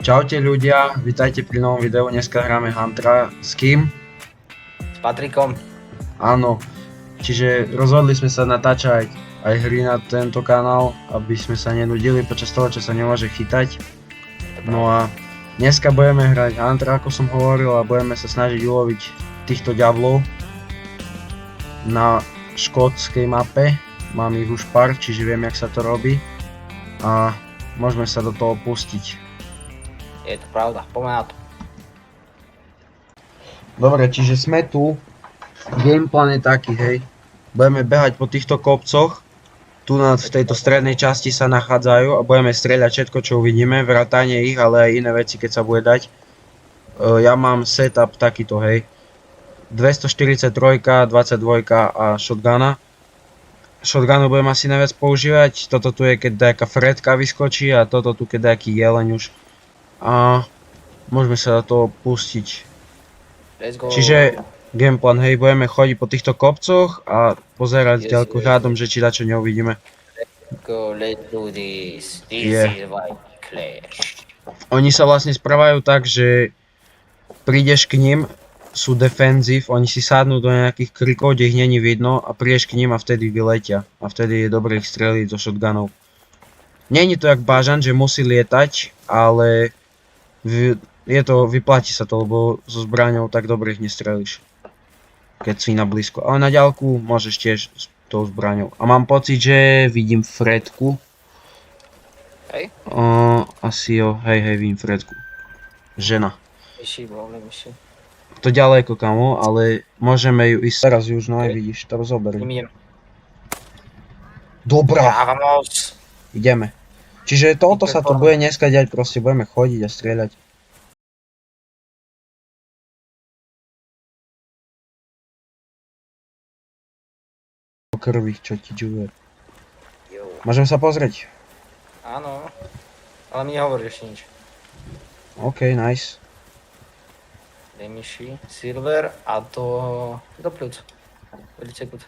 Čaute ľudia, vitajte pri novom videu, dneska hráme Huntera. S kým? S Patrikom. Áno, čiže rozhodli sme sa natáčať aj hry na tento kanál, aby sme sa nenudili počas toho, čo sa nemôže chytať. No a dneska budeme hrať Huntera, ako som hovoril, a budeme sa snažiť uloviť týchto ďavlov na škótskej mape. Mám ich už pár, čiže viem, jak sa to robí a môžeme sa do toho pustiť. Je to pravda, poďme na to. Dobre, čiže sme tu. Gameplan je taký, hej. Budeme behať po týchto kopcoch. Tu v tejto strednej časti sa nachádzajú a budeme strieľať všetko, čo uvidíme. Vrátanie ich, ale aj iné veci, keď sa bude dať. Ja mám setup takýto, hej. 243, 22 a shotguna. Shotgunu budem asi najviac používať. Toto tu je, keď nejaká fredka vyskočí, a toto tu, keď nejaký jeleň už. A môžeme sa do toho pustiť. Let's go. Čiže gameplan, hej, budeme chodiť po týchto kopcoch a pozerať ďaleko hľadom, že či dačo neuvidíme. Let's do this. Yeah. Is like Clash. Oni sa vlastne správajú tak, že prídeš k ním, sú defensive, oni si sadnú do nejakých krikov, kde ich není vidno, a prídeš k nim a vtedy vyletia. A vtedy je dobre ich streliť zo shotgunov. Není to jak Bažant, že musí lietať, ale vyplatí sa to, lebo so zbraňou tak dobre ich nestrelíš, keď si na blízko. Ale na ďalku môžeš tiež s tou zbraňou. A mám pocit, že vidím Fredku. Hej? Asi jo, hej, vidím Fredku. Žena. Myši, boli myši. To ďaleko, kamo, ale môžeme ju ísť. Teraz ju už no aj vidíš, to rozoberiem. Idem. Dobrá, Vamos. ideme. Čiže toto sa tu bude dneska diať, proste budeme chodiť a strieľať. Po krvi, čo ti džuje. Jo. Môžem sa pozrieť? Áno. Ale mi nehovoríš ešte nič. OK, nice. Dej myši. Silver a to... do pľúc. Velice good.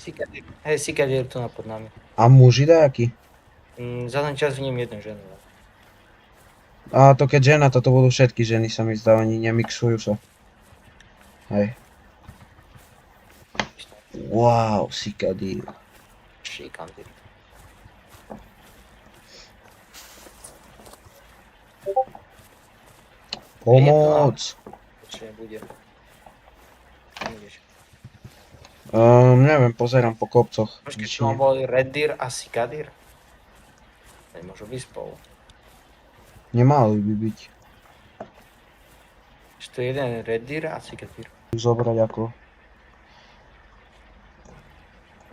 Sikadir. Hej, Sikadir tu pod nami. A muži dajaký? Za ten čas vidím jednu ženu. A to keď žena, toto budú všetky ženy, sa mi zdá, oni nemixujú sa. Hej. Wow, Sikadir. Šikandir. Pomoc! Čo bude? Ideš. Neviem, pozerám po kopcoch. Počkej, Či to nie. boli Red Deer a Sikadir? Nemôžu byť spolu. Nemali by byť. Ešte jeden Red Deer a Sikadir. Zobrať ako.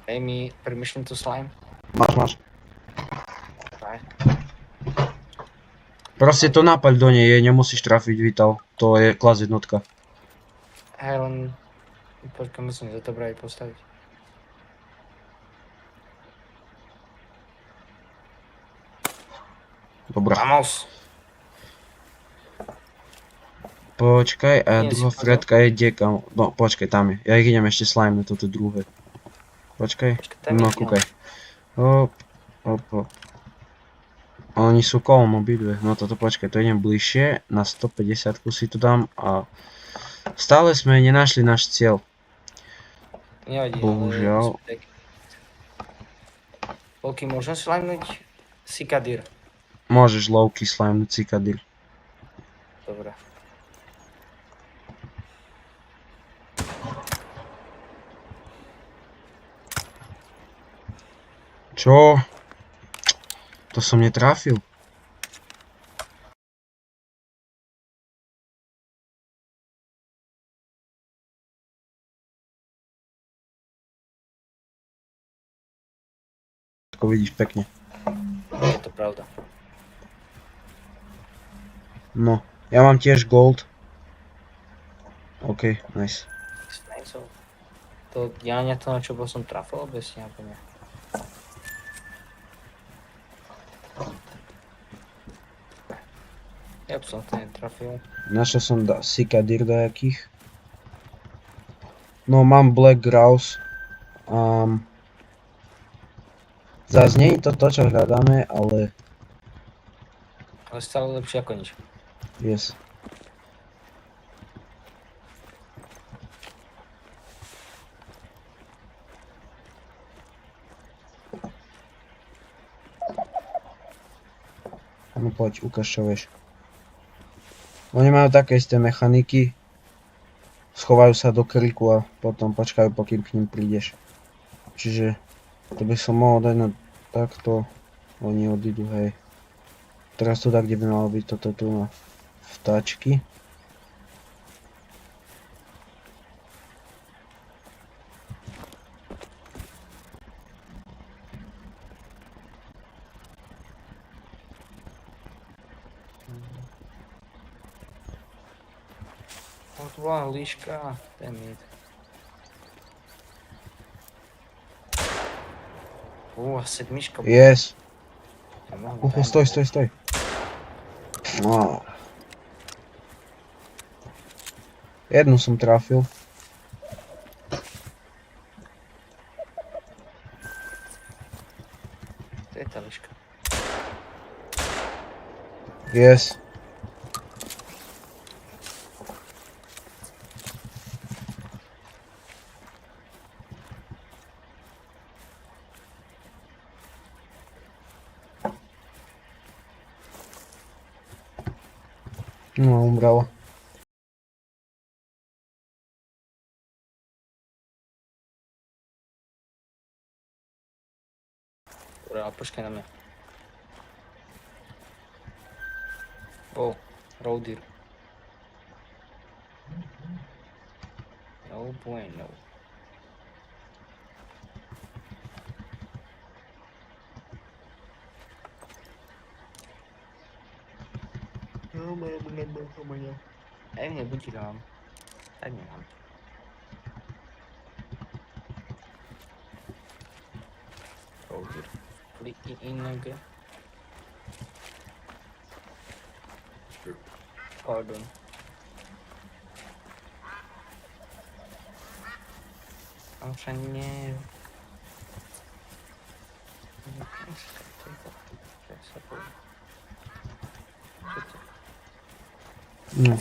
Daj mi permission to slime. Máš. Daj. Proste to nápaľ do nej, jej nemusíš trafiť, Vital. To je klas jednotka. Hej, len... Počkaj, musím za to brať postaviť. Dobrá. Vamos! Počkaj, a Nie si druhá pozrel. Fredka je kde, kamo? No, počkaj, tam je. Ja ich idem ešte slime na toto druhé. Počkaj. Počkaj, tam No, je kúkaj. Hop. Oni sú kolom obidve. No toto počkaj, to idem bližšie. Na 150 si to dám a... Stále sme nenašli náš cieľ. Nevadí, Bohužiaľ. Polky, môžem slimenúť Sikadir? Môžeš lowkey slime Cikadir. Dobre. Čo? To som netrafil. Ako vidíš pekne. Je to pravda. No, ja mám tiež gold. OK, nice. Snajcov. To diania to, na čo bol som trafil, bez úplne. Ja som to netrafil. Našiel som Sikadir dajakých. No, mám Black Grouse. Zas nie je to to, čo hľadáme, ale Ale stále lepšie ako nič. Yes. No poď, ukáž čo vieš. Oni majú také isté mechaniky. Schovajú sa do kriku a potom počkajú, pokým k ním prídeš. Čiže to by som mohol dať na takto. Oni odídu, hej. Teraz tu tak, kde by malo byť toto tu na vtáčky. Tu bola líška, to je mid. Sedmička. Yes. No, Stoj. No. Jednu som trafil. To je tá líška. Yes. No, umrela. Dobre, ale počkaj na mňa. Oh, road deer. No bueno. Daj mne budík mám. Daj mne mám. Road deer. Klikni innego. Pardon. Tam sa nie... No.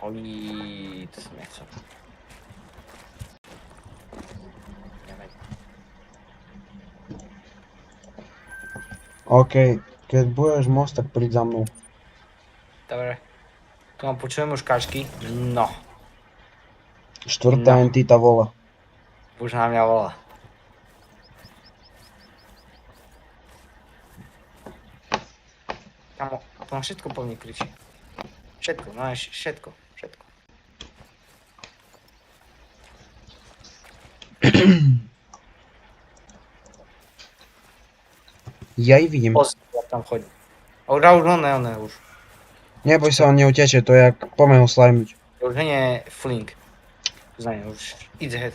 Oj, to som nechcel. Nevadí. OK, keď budeš môcť, tak príď za mnou. Dobre. Tu mám počujem už kačky. No. Štvrtá No. entita vola. Už na mňa volá. Kamo, to mám všetko po mne kričí. Všetko, no všetko. Ja ich vidím. Pozri, jak tam chodí. Už ne, už. Neboj sa, on neuteče, to je jak poďme ho slajmiť. Už nie Flink. Znajem, už it's head.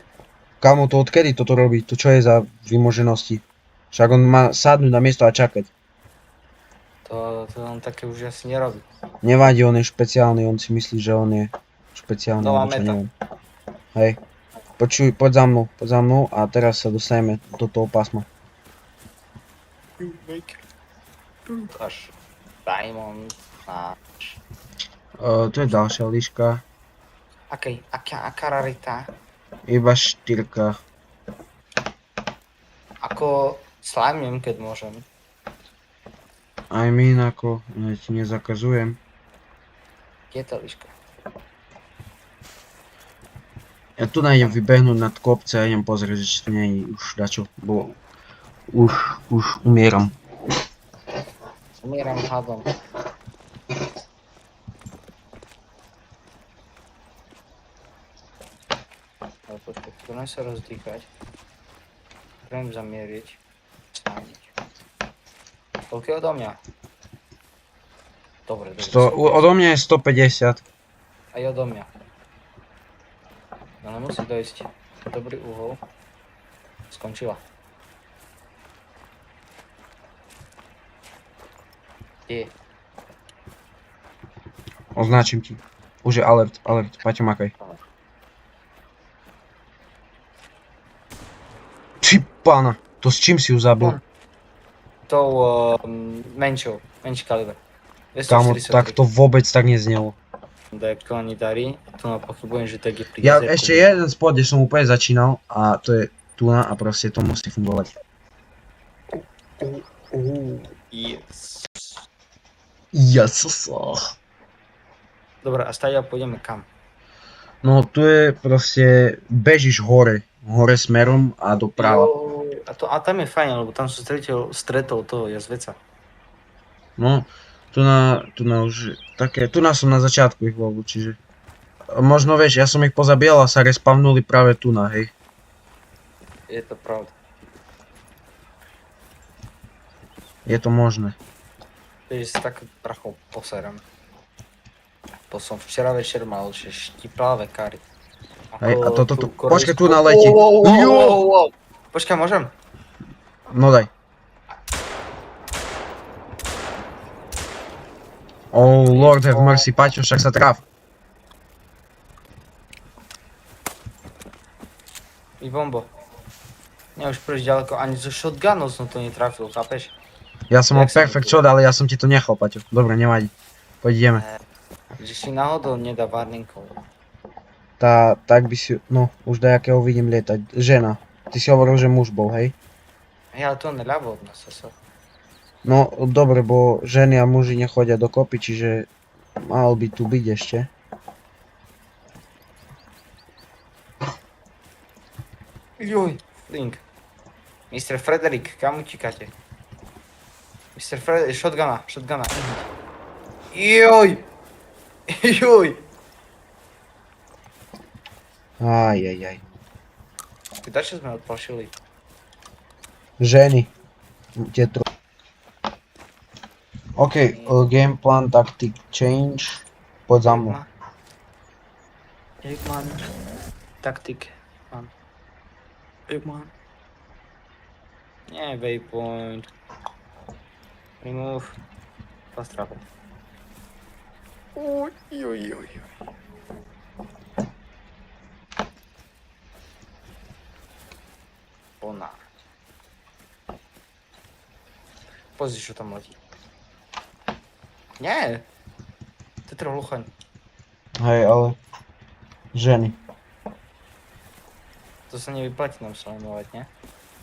Kámo, to odkedy toto robí? To čo je za vymoženosti? Však on má sadnúť na miesto a čakať. To on také už asi nerobí. Nevadí, on je špeciálny, on si myslí, že on je špeciálny, Nová alebo čo meta. neviem. Hej. Počuj, poď za mnou a teraz sa dostaneme do toho pásma. Až Diamond a... Tu je ďalšia líška, Aká rarita? iba 4. Ako slajmiem, keď môžem. I mean, ako, ja ti nezakazujem. Kde je tá líška? Ja tu nájdem vybehnúť nad kopce a idem pozrieť, že či tu nie je už dačo, bo už umieram. Umieram hadom. Ale počkaj, budem sa rozdýchať. Budem zamieriť. Snádiť. Koľko je odo mňa? Dobre. Odo mňa je 150. Aj odo mňa. Ale musí dojsť. Dobrý uhol. Skončila. Kde? Označím ti. Už je alert, Paťo makaj. Ty pána. To s čím si ju zabil? Tou menší kaliber. Kámo, tak 243. to vôbec tak neznelo. Tak to ani darí. To pochybujem, že tak je pri Ja jazerku. ešte jeden spot, kde som úplne začínal a to je tu a proste to musí fungovať. Yes. Jasasa. Dobre, a stáďa pôjdeme kam? No tu je proste, bežíš hore smerom a doprava. A tam je fajn, lebo tam som stretol toho jazveca. No, tu na už také, tu na som na začiatku ich lovu, čiže možno vieš, ja som ich pozabíjal a sa respavnuli práve tu na, hej. Je to pravda. Je to možné. Takže si tak trochu poserem. To som včera večer mal, že štiplavé kary. Hej, a toto tu, tú počkaj, tu korejskú- naletí. Jo! Počkaj, môžem? No daj. Oh Lord have mercy, Paťo, však sa traf. I bombo. Nie, už príliš ďaleko, ani zo shotgunu som to netrafil, chápeš? Ja som mal Jak sa perfect mi to- shot, ale ja som ti to nechal, Paťo. Dobre, nevadí. Poď ideme. Že si náhodou nedá warningov. Tak by si, no, už dajakého vidím lietať. Žena. Ty si hovoril, že muž bol, hej? Hej, ale to on je ľavo od nás zase. No, dobre, bo ženy a muži nechodia dokopy, čiže mal by tu byť ešte. Juj, Link. Mr. Frederick, kam utíkate? Mr. Frederick, shotguna. Juj! Juj! Ajajaj. Kdačo sme odplašili? Ženy. Tieto. OK, game plan, tactic change. Poď za mnou. Eggman. Taktik. Eggman. Nie, waypoint. Remove. Fast travel. Uj. Ona. Pozri, čo tam letí. Nie! Tetro hluchaň. Hej, ale... Ženy. To sa nevyplatí nám slamovať, nie?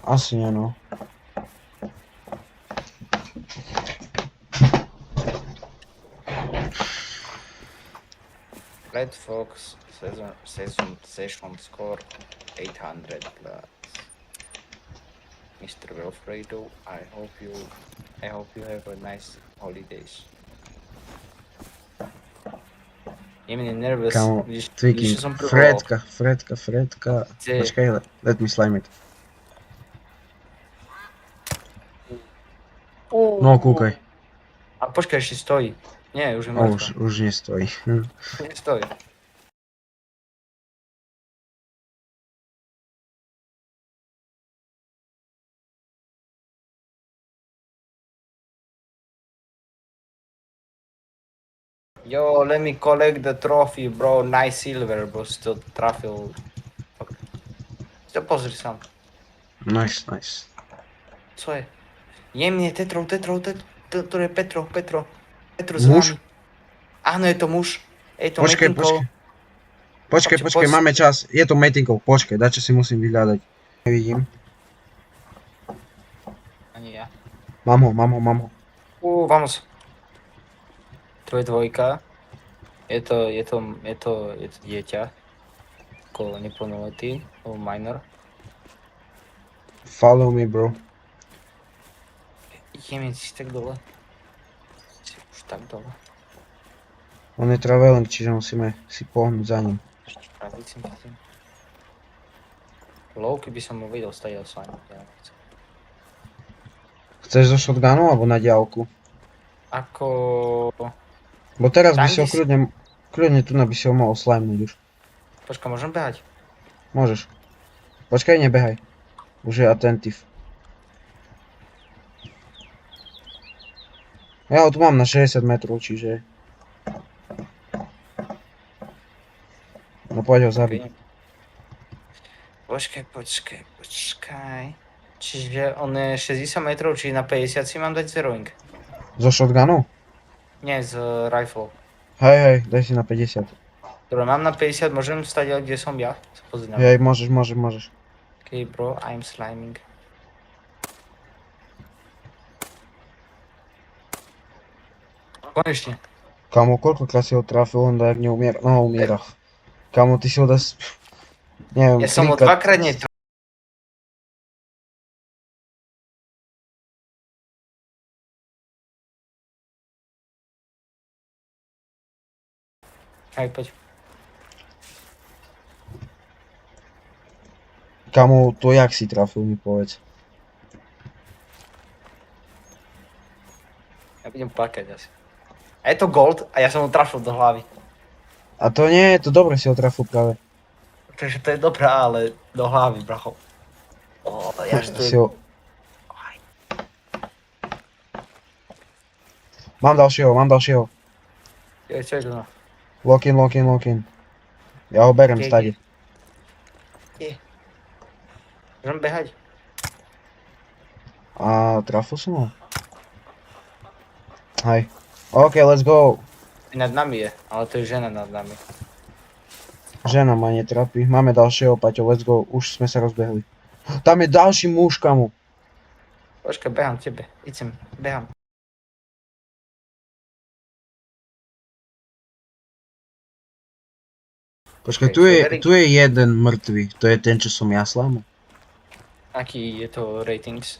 Asi nie, no. Red Fox session score 800 plus. Mr. Wilfredo, I hope you have a nice holidays. Je mi nervous, Kámo, když tweaking. som prvoval. Fredka. Kde? Počkaj, let me slime it. No, kúkaj. A počkaj, ešte stojí. Nie, už je O, mŕtva. už nestojí. Stojí. Yo, let me collect the trophy, bro. Nice silver, bro. Si to trafil. Si to pozri sám. Nice. Co je? Jemne, Tetro, to je Petro. Petro Muž? známy. Áno, je to muž. Je to Počkaj, Metinko. počkaj, máme čas. Je to Metinko, počkaj, dačo si musím vyhľadať. Nevidím. Ani ja. Mám ho. Vamos. To je dvojka. Je to dieťa. Ako neplnoletý, alebo minor. Follow me, bro. Jemne, si tak dole. Si už tak dole. On je traveling, čiže musíme si pohnúť za ním. Pravicím. Lowky by som mu vedel stať s vami. Chceš zo shotgunu alebo na diaľku? Ako... Bo teraz by Tam, si ho kde kľudne tu by si ho mohol slimenúť už. Počka, môžem behať? Môžeš. Počkaj, nebehaj. Už je attentive. Ja ho tu mám na 60 metrov, čiže... No poď ho zabiť. Počkaj. Čiže on je 60 metrov, či na 50 si mám dať zeroing? Zo shotgunu? Nie, z rifle. Hej, daj si na 50. Dobre, mám na 50, môžem stať, kde som ja? Sa pozrieť na Hej, mňa. môžeš. Okay, bro, I'm sliming. Konečne. Kamo, koľkokrát si ho trafil, on dajak neumiera. No, umiera. Kamo, ty si ho dá... Neviem, Ja som ho trikrát- dvakrát netrafil. Hej, poď. Kamo, to jak si trafil, mi povedz. Ja budem plakať asi. A je to gold a ja som ho trafil do hlavy. A to nie, to dobre si ho trafil práve. Takže to je dobré, ale do hlavy, bracho. Ja že to Si je... ho... Mám ďalšieho. Čo je to no? Lock in. Ja ho berem Kde, stade. Môžem behať? A trafil som ho? Hej. OK, let's go. Nad nami je, ale to je žena nad nami. Žena ma netrapí. Máme ďalšieho, Paťo, let's go. Už sme sa rozbehli. Tam je ďalší muž, kamo. Počkaj, behám tebe. Íď sem, behám. Počkaj, Hej, tu je jeden mŕtvý. To je ten, čo som ja slamu. Aký je to ratings?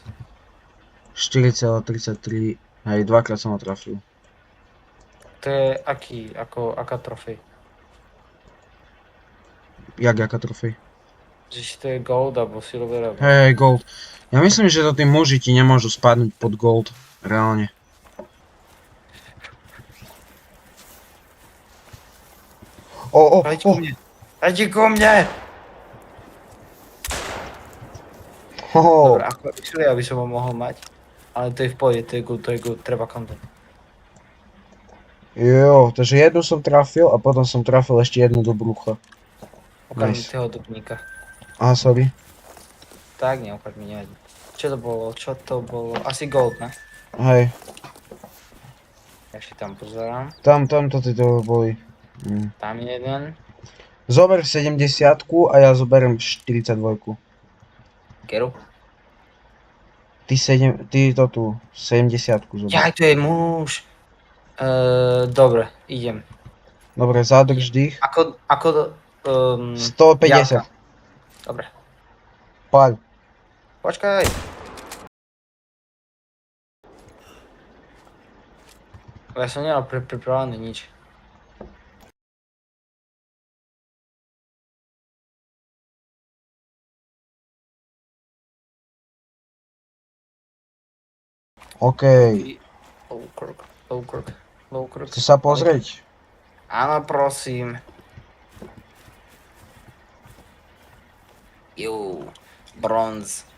4,33. Hej, dvakrát som ho trafil. To je aký, aká trofej? Jaká trofej? Že či to je gold alebo silver alebo... Hej, gold. Ja myslím, že to tí muži ti nemôžu spadnúť pod gold. Reálne. Poďte ku mne! Dobre, ako vyšli, aby som ho mohol mať. Ale to je v pohode, to je good, treba content. Jo, takže jednu som trafil a potom som trafil ešte jednu do brucha. Okamžitého dupníka. Aha, sorry. Tak, neokaď mi nevadí. Čo to bolo? Asi gold, ne? Hej, Ja si tam pozerám. tam to títo boli. Tam je jeden. Zober 70 a ja zoberiem 42. Keru. Ty to tu, 70 zober. Jaj, to je muž. Dobre, idem. Dobre, zadrž dých. Ako 150. Dobre. Paľ. Počkaj. Ja som nemal pripravené nič. OK. Low crook. Chceš sa pozrieť? Áno, prosím.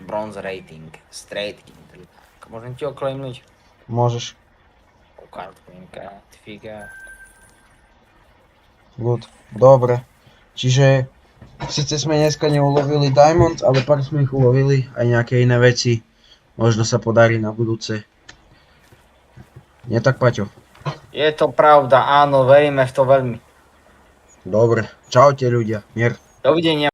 Bronze rating. Straight in. Môžem ti oklejmnúť? Môžeš. Kartlinka, figa. Good. Dobre. Čiže síce sme dneska neulovili diamond, ale pár sme ich ulovili, aj nejaké iné veci. Možno sa podarí na budúce. Nie tak, Paťo? Je to pravda, áno, veríme v to veľmi. Dobre. Čaute ľudia. Mier. Dovidenia.